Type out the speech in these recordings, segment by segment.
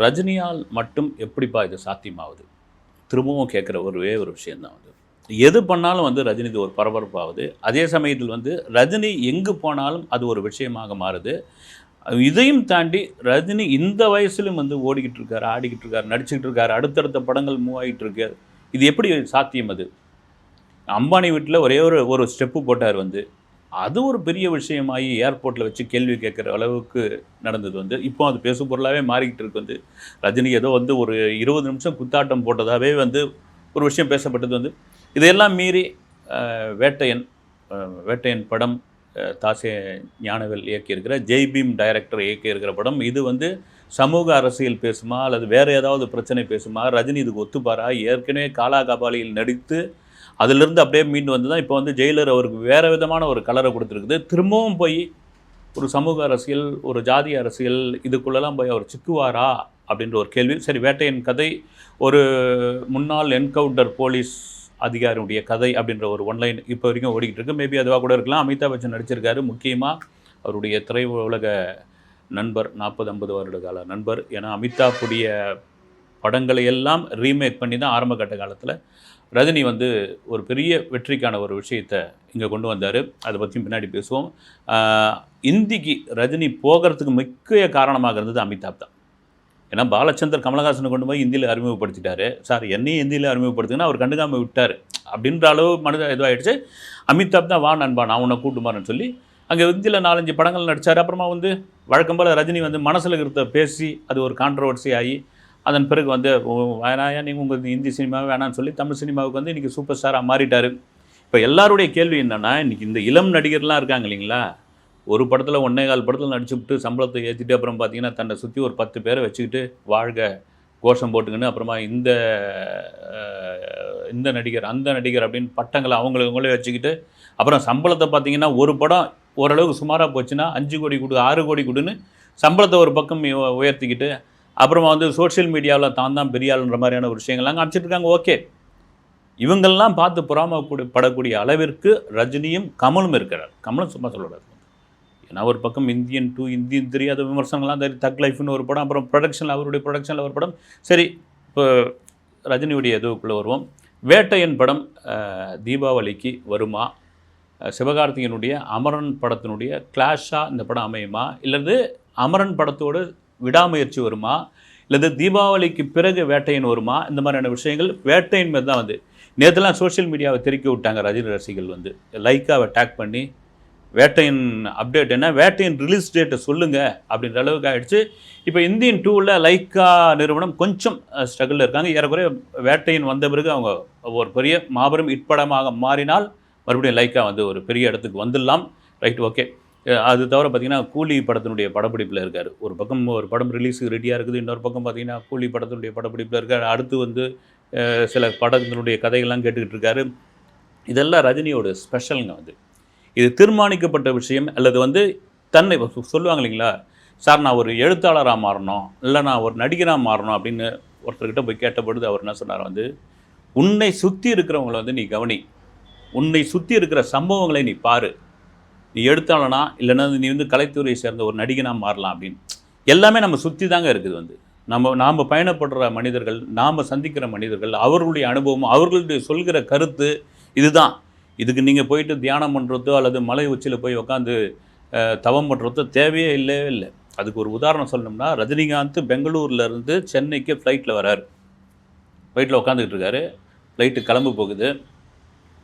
ரஜினியால் மட்டும் எப்படிப்பா இது சாத்தியமாகுது? திரும்பவும் கேட்குற ஒரே ஒரு விஷயம் தான் வந்து. எது பண்ணாலும் வந்து ரஜினிக்கு ஒரு பரபரப்பாகுது. அதே சமயத்தில் வந்து ரஜினி எங்கு போனாலும் அது ஒரு விஷயமாக மாறுது. இதையும் தாண்டி ரஜினி இந்த வயசுலயும் வந்து ஓடிக்கிட்டு இருக்காரு, ஆடிக்கிட்டு இருக்காரு, நடிச்சுக்கிட்டு இருக்காரு. அடுத்தடுத்த படங்கள் மூவ் ஆகிட்டு இருக்கு. இது எப்படி சாத்தியம் அது? அம்பானி வீட்ல ஒரே ஒரு ஒரு ஸ்டெப்பு போட்டார் வந்து. அது ஒரு பெரிய விஷயமாகி ஏர்போர்ட்டில் வச்சு கேள்வி கேட்குற அளவுக்கு நடந்தது வந்து. இப்போ அது பேசும் பொருளாவே மாறிக்கிட்டு இருக்கு வந்து. ரஜினி ஏதோ வந்து ஒரு 20 நிமிஷம் குத்தாட்டம் போட்டதாவே வந்து ஒரு விஷயம் பேசப்பட்டது வந்து. இதையெல்லாம் மீறி வேட்டையன் வேட்டையன் படம் தாசே ஞானவேல் இயக்கியிருக்கிற ஜெய் பீம் டைரக்டர் இயக்கியிருக்கிற படம். இது வந்து சமூக அரசியல் பேசுமா அல்லது வேறு ஏதாவது பிரச்சனை பேசுமா? ரஜினி இதுக்கு ஒத்துப்பாரா? ஏற்கனவே காலா காபாலியில் நடித்து அதிலிருந்து அப்படியே மீண்டு வந்து தான் இப்போ வந்து ஜெயிலர் அவருக்கு வேறு விதமான ஒரு கலரை கொடுத்துருக்குது. திரும்பவும் போய் ஒரு சமூக அரசியல், ஒரு ஜாதி அரசியல் இதுக்குள்ளெல்லாம் போய் அவர் சிக்குவாரா அப்படின்ற ஒரு கேள்வி. சரி, வேட்டையின் கதை ஒரு முன்னாள் என்கவுண்டர் போலீஸ் அதிகாரியுடைய கதை அப்படின்ற ஒரு ஒன்லைன் இப்போ வரைக்கும் ஓடிக்கிட்டு இருக்கு. மேபி அதுவாக கூட இருக்கலாம். அமிதாப் பச்சன் நடிச்சிருக்காரு. முக்கியமாக அவருடைய திரையுலக நண்பர், 40-50 வருட கால நண்பர். ஏன்னா அமிதாப்புடைய படங்களை எல்லாம் ரீமேக் பண்ணி தான் ஆரம்ப கட்ட காலத்தில் ரஜினி வந்து ஒரு பெரிய வெற்றிக்கான ஒரு விஷயத்தை இங்கே கொண்டு வந்தார். அதை பற்றியும் பின்னாடி பேசுவோம். இந்திக்கு ரஜினி போகிறதுக்கு முக்கிய காரணமாக இருந்தது அமிதாப் தான். ஏன்னா பாலச்சந்தர் கமலஹாசனை கொண்டு போய் இந்தியில் அறிமுகப்படுத்திட்டாரு. சார் என்னையும் இந்தியில் அறிமுகப்படுத்துங்கன்னா அவர் கண்டுக்காமல் விட்டார். அப்படின்ற அளவு மனித இதுவாகிடுச்சு. அமிதாப் தான் வா நண்பா நான் உன்னை கூட்டுமாறேன்னு சொல்லி அங்கே இந்தியில் 4-5 படங்கள் நடித்தார். அப்புறமா வந்து வழக்கம் போல் ரஜினி வந்து மனசில் இருக்கிறத பேசி அது ஒரு கான்ட்ரவர்சி ஆகி அதன் பிறகு வந்து வேணாயா நீங்கள் உங்கள் இந்தி சினிமாவே வேணான்னு சொல்லி தமிழ் சினிமாவுக்கு வந்து இன்றைக்கி சூப்பர் ஸ்டாராக மாறிட்டார். இப்போ எல்லாருடைய கேள்வி என்னென்னா, இன்றைக்கி இந்த இளம் நடிகர்லாம் இருக்காங்க இல்லைங்களா, ஒரு படத்தில் 1.25 படத்தில் நடிச்சுவிட்டு சம்பளத்தை ஏற்றிட்டு அப்புறம் பார்த்தீங்கன்னா தன்னை சுற்றி ஒரு 10 பேரை வச்சுக்கிட்டு வாழ்க கோஷம் போட்டுக்கின்னு அப்புறமா இந்த நடிகர் அந்த நடிகர் அப்படின்னு பட்டங்களை அவங்களே வச்சுக்கிட்டு அப்புறம் சம்பளத்தை பார்த்தீங்கன்னா ஒரு படம் ஓரளவுக்கு சுமாராக போச்சுன்னா 5 கோடி கொடு 6 கோடி கொடுன்னு சம்பளத்தை ஒரு பக்கம் உயர்த்திக்கிட்டு அப்புறமா வந்து சோஷியல் மீடியாவில் தான் பெரிய ஆளுன்ற மாதிரியான ஒரு விஷயங்கள்லாம் காமிச்சிட்ருக்காங்க. ஓகே, இவங்கள்லாம் பார்த்து படக்கூடிய அளவிற்கு ரஜினியும் கமலும் இருக்கிறார். கமலும் சும்மா சொல்லக்கூடாது. ஏன்னா ஒரு பக்கம் இந்தியன் 2, இந்தியன் 3 அது விமர்சனங்கள்லாம் அந்த தக் லைஃப்னு ஒரு படம், அப்புறம் அவருடைய ப்ரொடக்ஷனில் ஒரு படம். சரி, இப்போ ரஜினியுடைய இதுக்குள்ளே வருவோம். வேட்டையன் படம் தீபாவளிக்கு வருமா? சிவகார்த்திகனுடைய அமரன் படத்தினுடைய கிளாஷாக இந்த படம் அமையுமா? இல்லது அமரன் படத்தோடு விடாமுயற்சி வருமா? இல்லது தீபாவளிக்கு பிறகு வேட்டையன் வருமா? இந்த மாதிரியான விஷயங்கள் வேட்டையின் மீது தான் வந்து நேற்றுலாம் சோஷியல் மீடியாவை தெருக்கி விட்டாங்க. ரஜினி ரசிகர்கள் வந்து லைக்காவை டேக் பண்ணி வேட்டையின் அப்டேட் என்ன, வேட்டையின் ரிலீஸ் டேட்டை சொல்லுங்கள் அப்படின்ற அளவுக்கு ஆகிடுச்சு. இப்போ இந்தியன் 2ல் லைக்கா நிறுவனம் கொஞ்சம் ஸ்ட்ரகிளில் இருக்காங்க. ஏறக்குறைய வேட்டையின் வந்த பிறகு அவங்க ஒரு பெரிய மாபெரும் இட்படமாக மாறினால் மறுபடியும் லைக்கா வந்து ஒரு பெரிய இடத்துக்கு வந்துடலாம். Right, okay. அது தவிர பார்த்திங்கன்னா கூலி படத்தினுடைய படப்பிடிப்பில் இருக்கார். ஒரு பக்கம் ஒரு படம் ரிலீஸுக்கு ரெடியாக இருக்குது, இன்னொரு பக்கம் பார்த்திங்கன்னா கூலி படத்தினுடைய படப்பிடிப்பில் இருக்கார். அடுத்து வந்து சில படத்தினுடைய கதைகள்லாம் கேட்டுக்கிட்டு இருக்காரு. இதெல்லாம் ரஜினியோட ஸ்பெஷலுங்க வந்து. இது தீர்மானிக்கப்பட்ட விஷயம் அல்லது வந்து தன்னை சொல்லுவாங்க இல்லைங்களா, சார் நான் ஒரு எழுத்தாளராக மாறணும், இல்லை நான் ஒரு நடிகராக மாறணும் அப்படின்னு ஒருத்தர்கிட்ட போய் கேட்டபொழுது அவர் என்ன சொன்னார் வந்து, உன்னை சுற்றி இருக்கிறவங்களை வந்து நீ கவனி, உன்னை சுற்றி இருக்கிற சம்பவங்களை நீ பாரு, நீ எழுத்தாளனா இல்லைன்னா நீ வந்து கலைத்துறையை சேர்ந்த ஒரு நடிகனாக மாறலாம் அப்படின்னு. எல்லாமே நம்ம சுற்றி தாங்க இருக்குது வந்து. நாம் பயணப்படுற மனிதர்கள், நாம் சந்திக்கிற மனிதர்கள், அவர்களுடைய அனுபவம், அவர்களுடைய சொல்கிற கருத்து இதுதான். இதுக்கு நீங்கள் போயிட்டு தியானம் பண்ணுறதோ அல்லது மலை உச்சியில் போய் உட்காந்து தவம் பண்ணுறதோ தேவையே இல்லவே இல்லை. அதுக்கு ஒரு உதாரணம் சொல்லணும்னா, ரஜினிகாந்த் பெங்களூர்லேருந்து சென்னைக்கு ஃப்ளைட்டில் வராரு. ஃப்ளைட்டில் உட்காந்துக்கிட்டு இருக்காரு. ஃப்ளைட்டு கிளம்பு போகுது.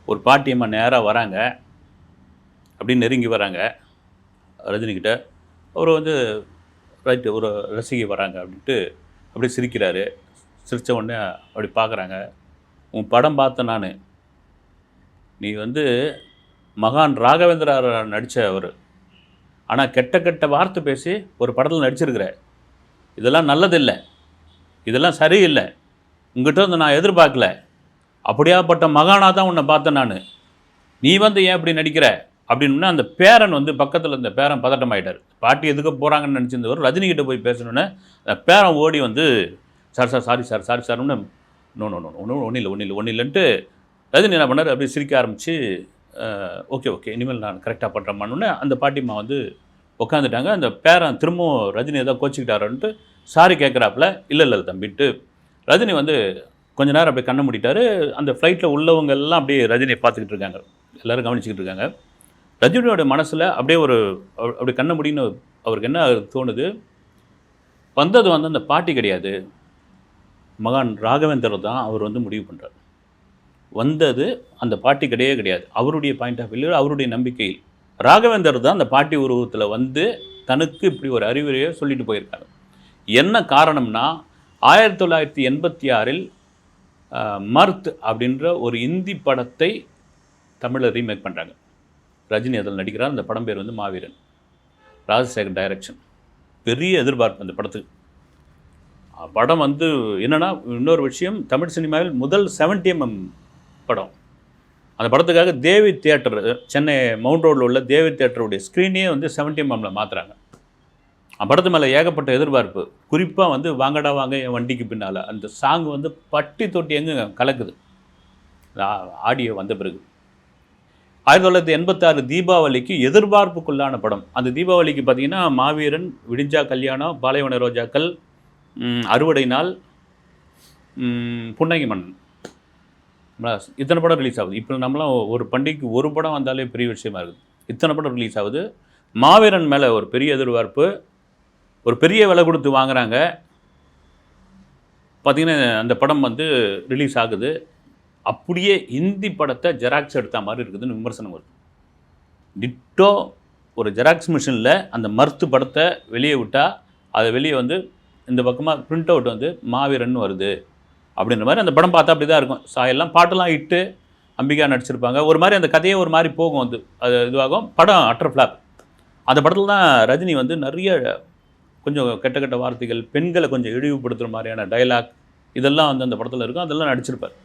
ஒரு பாட்டியம்மா நேராக வராங்க. அப்படின்னு நெருங்கி வராங்க ரஜினிகிட்ட. அவர் வந்து ரைட்டு ஒரு ரசிகை வராங்க அப்படின்ட்டு அப்படி சிரிக்கிறாரு. சிரித்த உடனே அப்படி பார்க்குறாங்க. உன் படம் பார்த்தேன் நான், நீ வந்து மகான் ராகவேந்திரா நடித்த அவர், ஆனால் கெட்ட வார்த்தை பேசி ஒரு படத்தில் நடிச்சிருக்கிற, இதெல்லாம் நல்லதில்லை, இதெல்லாம் சரியில்லை, உங்கள்கிட்ட வந்து நான் எதிர்பார்க்கல, அப்படியாப்பட்ட மகானாக தான் உன்னை பார்த்தேன் நான், நீ வந்து ஏன் இப்படி நடிக்கிற அப்படின்னா அந்த பேரன் வந்து பக்கத்தில் இந்த பேரன் பதட்டமாயிட்டார். பாட்டி எதுக்கு போகிறாங்கன்னு நினச்சிருந்தவர் ரஜினிகிட்ட போய் பேசணுன்னு அந்த பேரன் ஓடி வந்து சாரி சார்னு ஒன்றும் இல்லைன்ட்டு ரஜினி என்ன பண்ணார், அப்படி சிரிக்க ஆரம்பித்து ஓகே இனிமேல் நான் கரெக்டாக பண்ணுறேம்மான்னு அந்த பாட்டிம்மா வந்து உட்காந்துட்டாங்க. அந்த பேரன் திரும்பவும் ரஜினி ஏதோ கோச்சிக்கிட்டாருன்ட்டு சாரி கேட்குறாப்புல. இல்லை தம்பிட்டு ரஜினி வந்து கொஞ்ச நேரம் அப்படியே கண்ணை மூடிட்டாரு. அந்த ஃப்ளைட்டில் உள்ளவங்க எல்லாம் அப்படியே ரஜினியை பார்த்துக்கிட்டு இருக்காங்க, எல்லோரும் கவனிச்சிக்கிட்டு இருக்காங்க. ரஜினியோட மனசில் அப்படியே அப்படி கண்ணை முடின்னு அவருக்கு என்ன தோணுது, வந்தது வந்து அந்த பாட்டி கிடையாது, மகான் ராகவேந்தர் தான் அவர் வந்து முடிவு பண்ணுறார். வந்தது அந்த பாட்டி கிடையாது. அவருடைய பாயிண்ட் ஆஃப் வியூ, அவருடைய நம்பிக்கையில் ராகவேந்தர் தான் அந்த பாட்டி உருவத்தில் வந்து தனக்கு இப்படி ஒரு அறிவுரையை சொல்லிட்டு போயிருக்காங்க. என்ன காரணம்னா 1986 மர்த் அப்படின்ற ஒரு இந்தி படத்தை தமிழில் ரீமேக் பண்ணுறாங்க. ரஜினி அதில் நடிக்கிறார். அந்த படம் பேர் வந்து மாவீரன். ராஜசேகர் டைரக்ஷன். பெரிய எதிர்பார்ப்பு அந்த படத்துக்கு. படம் வந்து என்னென்னா, இன்னொரு விஷயம், தமிழ் சினிமாவில் முதல் 70mm படம். அந்த படத்துக்காக தேவி தியேட்டர், சென்னை மவுண்ட் ரோடில் உள்ள தேவி தியேட்டருடைய ஸ்க்ரீனே வந்து 70mm மாற்றுறாங்க. படத்து மேலே ஏகப்பட்ட எதிர்பார்ப்பு. குறிப்பாக வந்து வாங்கடா வாங்க என் வண்டிக்கு பின்னால் அந்த சாங் வந்து பட்டி தொட்டி எங்கே கலக்குது ஆடியோ வந்த பிறகு. 1986 தீபாவளிக்கு எதிர்பார்ப்புக்குள்ளான படம். அந்த தீபாவளிக்கு பார்த்திங்கன்னா மாவீரன், விடிஞ்சா கல்யாணம், பாலைவன ரோஜாக்கள், அறுவடை நாள், புன்னகை மன்னன், இத்தனை படம் ரிலீஸ் ஆகுது. இப்போ நம்மளாம் ஒரு பண்டிகைக்கு ஒரு படம் வந்தாலே பெரிய விஷயமா இருக்குது. இத்தனை படம் ரிலீஸ் ஆகுது. மாவீரன் மேலே ஒரு பெரிய எதிர்பார்ப்பு, ஒரு பெரிய விலை கொடுத்து வாங்குகிறாங்க. பார்த்திங்கன்னா அந்த படம் வந்து ரிலீஸ் ஆகுது. அப்படியே ஹிந்தி படத்தை ஜெராக்ஸ் எடுத்த மாதிரி இருக்குதுன்னு விமர்சனம் வருது. டிட்டோ ஒரு ஜெராக்ஸ் மிஷினில் அந்த மர்த்து படத்தை வெளியே விட்டால் அதை வெளியே வந்து இந்த பக்கமாக பிரிண்ட் அவுட் வந்து மாவீரன் வருது அப்படின்ற மாதிரி அந்த படம் பார்த்தா அப்படி தான் இருக்கும். சாயெல்லாம் பாட்டெல்லாம் இட்டு அம்பிகா நடிச்சிருப்பாங்க. ஒரு மாதிரி அந்த கதையே ஒரு மாதிரி போகும். வந்து அது இதுவாகும். படம் அட்டர் ஃப்ளாப். அந்த படத்தில் தான் ரஜினி வந்து நிறைய கொஞ்சம் கெட்ட வார்த்தைகள், பெண்களை கொஞ்சம் இழிவுபடுத்துகிற மாதிரியான டைலாக் இதெல்லாம் வந்து அந்த படத்தில் இருக்கும். அதெல்லாம் நடிச்சிருப்பார்.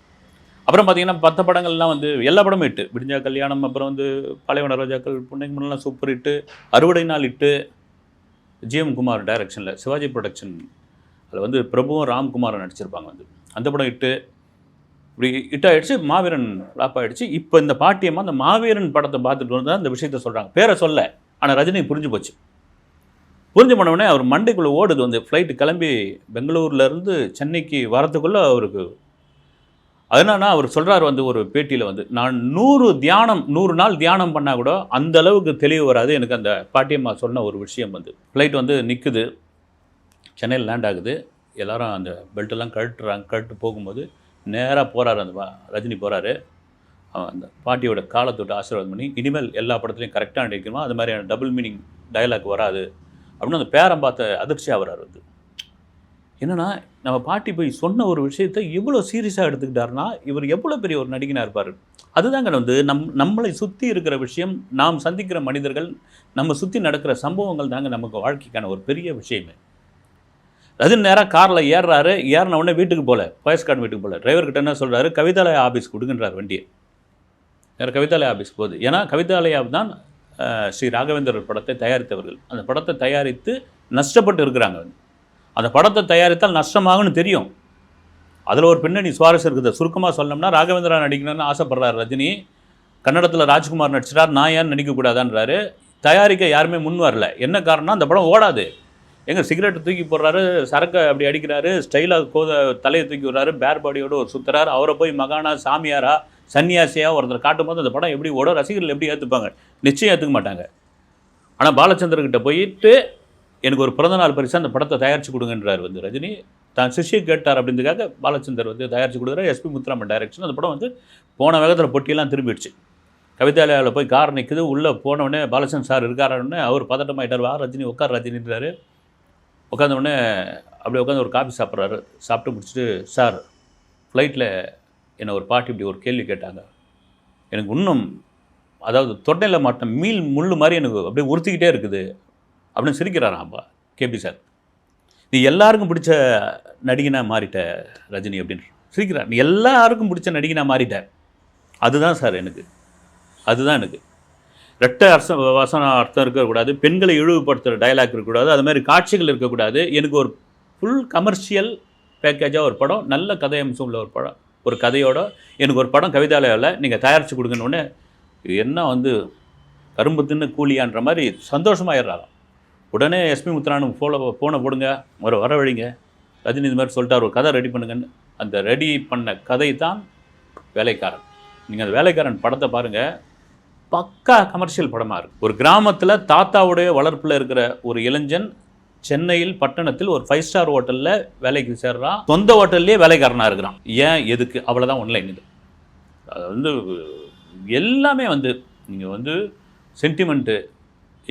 அப்புறம் பார்த்திங்கன்னா 10 படங்கள்லாம் வந்து எல்லா படமும் இட்டு, விடிஞ்சா கல்யாணம், அப்புறம் வந்து பாலைவன ரோஜாக்கள், புன்னகை மன்னன்லாம் சூப்பர் இட்டு, அறுவடை நாள் இட்டு, ஜிஎம் குமார் டைரக்ஷனில் சிவாஜி ப்ரொடக்ஷன், அதில் வந்து பிரபுவும் ராம்குமாரும் நடிச்சிருப்பாங்க. வந்து அந்த படம் இட்டு இப்படி இட்டாகிடுச்சு. மாவீரன் ஃப்ளாப் ஆகிடுச்சு. இப்போ இந்த பாட்டியம்மா அந்த மாவீரன் படத்தை பார்த்துட்டு வந்து தான் இந்த விஷயத்த சொல்கிறாங்க. பேரை சொல்ல, ஆனால் ரஜினி புரிஞ்சு போச்சு. புரிஞ்சு போனவுடனே அவர் மண்டைக்குள்ளே ஓடுது. வந்து ஃப்ளைட்டு கிளம்பி பெங்களூர்லேருந்து சென்னைக்கு வரத்துக்குள்ளே அவருக்கு அது என்னன்னா, அவர் சொல்கிறார் வந்து ஒரு பேட்டியில் வந்து, நான் 100 நாள் தியானம் பண்ணால் கூட அந்த அளவுக்கு தெளிவு வராது எனக்கு அந்த பாட்டியம்மா சொன்ன ஒரு விஷயம். வந்து ஃப்ளைட் வந்து நிற்குது, சென்னையில் லேண்ட் ஆகுது, எல்லோரும் அந்த பெல்ட்டெல்லாம் கழட்டு போகும்போது நேராக போகிறார். அந்த ரஜினி போகிறாரு. அந்த பாட்டியோட காலை தொட்டு ஆசீர்வாதம் பண்ணி, இனிமேல் எல்லா படத்துலையும் கரெக்டாக நடிக்கணுமா, அது மாதிரியான டபுள் மீனிங் டயலாக் வராது அப்படின்னு அந்த பேரம் பார்த்த அதிர்ச்சி ஆகிறார். வந்து என்னென்னா, நம்ம பாட்டி போய் சொன்ன ஒரு விஷயத்தை எவ்வளோ சீரியஸாக எடுத்துக்கிட்டாருன்னா, இவர் எவ்வளோ பெரிய ஒரு நடிகனாக இருப்பார். அதுதாங்க வந்து நம்மளை சுற்றி இருக்கிற விஷயம், நாம் சந்திக்கிற மனிதர்கள், நம்ம சுற்றி நடக்கிற சம்பவங்கள் தாங்க நமக்கு வாழ்க்கைக்கான ஒரு பெரிய விஷயமே. அது நேராக காரில் ஏறின உடனே வீட்டுக்கு போகல, பயஸ்கார்டு வீட்டுக்கு போகல. டிரைவர்கிட்ட என்ன சொல்கிறாரு, கவிதாலயா ஆஃபீஸ் கொடுக்குன்றார் வண்டியை. வேறு கவிதாலயா ஆஃபீஸ் போகுது. ஏன்னா கவிதாலயா தான் ஸ்ரீ ராகவேந்தர் படத்தை தயாரித்தவர்கள். அந்த படத்தை தயாரித்து நஷ்டப்பட்டு இருக்கிறாங்க. அந்த படத்தை தயாரித்தால் நஷ்டமாகும்னு தெரியும். அதில் ஒரு பின்னணி சுவாரஸ்யம் இருக்குது. சுருக்கமாக சொல்லணும்னா, ராகவேந்திரா நடிக்கணும்னு ஆசைப்படுறாரு ரஜினி. கன்னடத்தில் ராஜ்குமார் நடிச்சிட்டார், நான் ஏன் நடிக்கக்கூடாதான்றாரு. தயாரிக்க யாருமே முன் வரல. என்ன காரணம்னா, அந்த படம் ஓடாது. எங்கே சிகரெட்டை தூக்கி போடுறாரு, சரக்கை அப்படி அடிக்கிறாரு, ஸ்டைலாக தலையை தூக்கி விடுறாரு, பேர் பாடியோடு ஒரு சுற்றுறாரு. அவரை போய் மகானா, சாமியாரா, சன்னியாசியாக ஒருத்தர் காட்டும்போது அந்த படம் எப்படி ஓடும், ரசிகர்கள் எப்படி ஏற்றுப்பாங்க? நிச்சயம் ஏற்றுக்க மாட்டாங்க. ஆனால் பாலச்சந்திரகிட்ட போயிட்டு எனக்கு ஒரு பிறந்தநாள் பரிசு அந்த படத்தை தயாரித்து கொடுங்கன்றார் வந்து ரஜினி. தான் சிஷ்யை கேட்டார் அப்படின்றதுக்காக பாலச்சந்தர் வந்து தயாரித்து கொடுக்குறாரு. SP Muthuraman direction. அந்த படம் வந்து போன வேகத்தில் பொட்டியெல்லாம் திரும்பிடுச்சு. கவிதாலயாவில் போய் கார் நிற்குது. உள்ளே போனவுடனே பாலச்சந்தர் சார் இருக்காருன்னே அவர் பதட்டமாயிட்டார். வா ரஜினி உட்கார் ரஜினின்றாரு. உட்காந்தவுடனே அப்படியே உட்காந்து ஒரு காஃபி சாப்பிட்றாரு. சாப்பிட்டு முடிச்சுட்டு, சார் ஃப்ளைட்டில் என்னை ஒரு பாட்டி இப்படி ஒரு கேள்வி கேட்டாங்க, எனக்கு இன்னும் அதாவது தொண்டையில் மாட்டின மீல் முள் மாதிரி எனக்கு அப்படியே உறுத்திக்கிட்டே இருக்குது அப்படின்னு சிரிக்கிறாராம்பா கேபி சார். நீ எல்லாருக்கும் பிடிச்ச நடிகனாக மாறிட்ட ரஜினி அப்படின்னு சிரிக்கிறார். நீ எல்லாருக்கும் பிடிச்ச நடிகனாக மாறிட்ட. அதுதான் சார் எனக்கு, அதுதான் எனக்கு. ரெட்டை வசனம் அர்த்தம் இருக்கக்கூடாது, பெண்களை இழிவுபடுத்துகிற டைலாக் இருக்கக்கூடாது, அது மாதிரி காட்சிகள் இருக்கக்கூடாது. எனக்கு ஒரு ஃபுல் கமர்ஷியல் பேக்கேஜாக ஒரு படம், நல்ல கதை அம்சம் உள்ள ஒரு படம், ஒரு கதையோட எனக்கு ஒரு படம் கவிதாலயாவில் நீங்கள் தயாரித்து கொடுங்கன்னு என்ன வந்து கரும்பு தின்னு கூலியான்ற மாதிரி சந்தோஷமாயிடுறாங்க. உடனே எஸ்பி முத்துராமனுக்கு ஃபோனை போடுங்க, வர வழிங்க, ரஜினி இது மாதிரி சொல்லிட்டார், ஒரு கதை ரெடி பண்ணுங்கன்னு. அந்த ரெடி பண்ண கதை தான் வேலைக்காரன். நீங்கள் அந்த வேலைக்காரன் படத்தை பாருங்கள், பக்கா கமர்ஷியல் படமாக இருக்குது. ஒரு கிராமத்தில் தாத்தாவுடைய வளர்ப்பில் இருக்கிற ஒரு இளைஞன் சென்னையில் பட்டணத்தில் ஒரு 5 ஸ்டார் ஹோட்டலில் வேலைக்கு சேர்றான். சொந்த ஹோட்டல்லையே வேலைக்காரனாக இருக்கிறான். ஏன், எதுக்கு? அவ்வளோதான் ஒன்லைன். இது அது எல்லாமே நீங்கள் சென்டிமெண்ட்டு,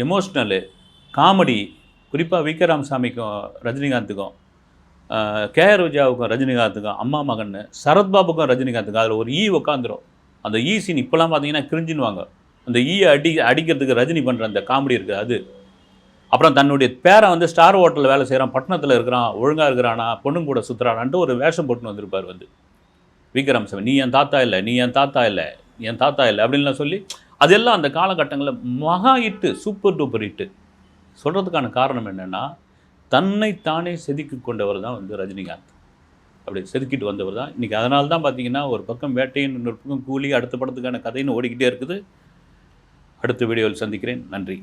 எமோஷ்னலு, காமெடி, குறிப்பாக வி.கே. ராமசாமிக்கும் ரஜினிகாந்துக்கும், கே.ஆர். விஜயாவுக்கும் ரஜினிகாந்துக்கும், அம்மா மகன் சரத்பாபுக்கும் ரஜினிகாந்துக்கும் அதில் ஒரு உட்காந்துரும். அந்த சீன் இப்போலாம் பார்த்தீங்கன்னா கிரிஞ்சின்னுவாங்க. அந்த அடிக்கிறதுக்கு ரஜினி பண்ணுற அந்த காமெடி இருக்குது அது. அப்புறம் தன்னுடைய பேரை ஸ்டார் ஹோட்டலில் வேலை செய்கிறான், பட்டணத்தில் இருக்கிறான், ஒழுங்காக இருக்கிறானா, பொண்ணுங்க கூட சுற்றுறானான்ட்டு ஒரு வேஷம் போட்டுன்னு வந்திருப்பார் வி.கே. ராமசாமி. நீ என் தாத்தா இல்லை, நீ என் தாத்தா இல்லை, என் தாத்தா இல்லை அப்படின்லாம் சொல்லி அதெல்லாம் அந்த காலகட்டங்களில் மகா ஹிட்டு, சூப்பர் டூப்பர் ஹிட்டு. சொல்கிறதுக்கான காரணம் என்னென்னா, தன்னைத்தானே செதுக்கி கொண்டவர் தான் ரஜினிகாந்த். அப்படி செதுக்கிட்டு வந்தவர் தான். இன்றைக்கி அதனால தான் பார்த்தீங்கன்னா, ஒரு பக்கம் வேட்டையின், இன்னொரு பக்கம் கூலி, அடுத்த படத்துக்கான கதைன்னு ஓடிக்கிட்டே இருக்குது. அடுத்த வீடியோவில் சந்திக்கிறேன். நன்றி.